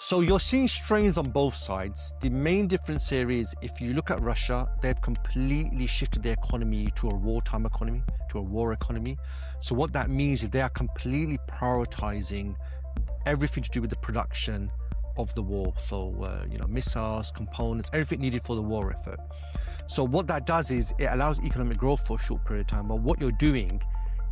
So you're seeing strains on both sides. The main difference here is if you look at Russia, they've completely shifted their economy to a wartime economy, to a war economy. So what that means is they are completely prioritizing everything to do with the production of the war. So, missiles, components, everything needed for the war effort. So what that does is it allows economic growth for a short period of time. But what you're doing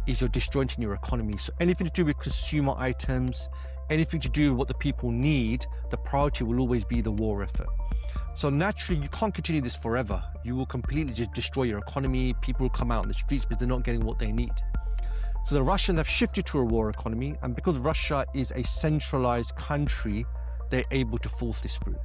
is you're disjointing your economy. So anything to do with consumer items, anything to do with what the people need, the priority will always be the war effort. So naturally, you can't continue this forever. You will completely just destroy your economy. People will come out on the streets because they're not getting what they need. So the Russians have shifted to a war economy, and because Russia is a centralized country, they're able to force this through.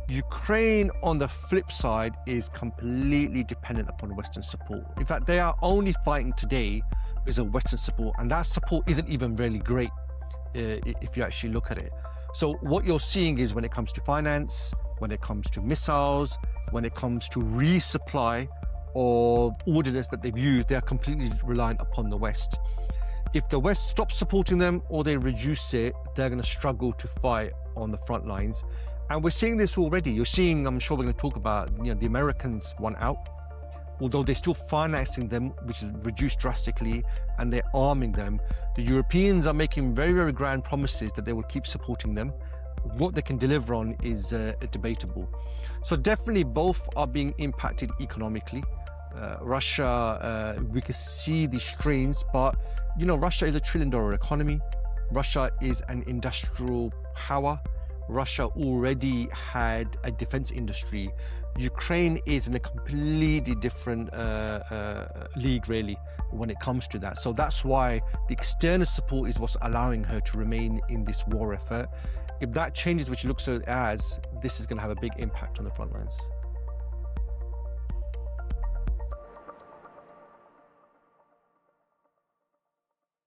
Ukraine, on the flip side, is completely dependent upon Western support. In fact, they are only fighting today because of Western support, and that support isn't even really great if you actually look at it. So what you're seeing is when it comes to finance, when it comes to missiles, when it comes to resupply of ordnance that they've used, they're completely reliant upon the West. If the West stops supporting them or they reduce it, they're going to struggle to fight on the front lines. And we're seeing this already. You're seeing, I'm sure we're going to talk about, the Americans want out, although they're still financing them, which is reduced drastically, and they're arming them. The Europeans are making very, very grand promises that they will keep supporting them. What they can deliver on is debatable. So definitely both are being impacted economically. Russia, we can see the strains, but Russia is a $1 trillion economy. Russia is an industrial power. Russia already had a defense industry. Ukraine is in a completely different league, really, when it comes to that. So that's why the external support is what's allowing her to remain in this war effort. If that changes, which it looks as, this is going to have a big impact on the front lines.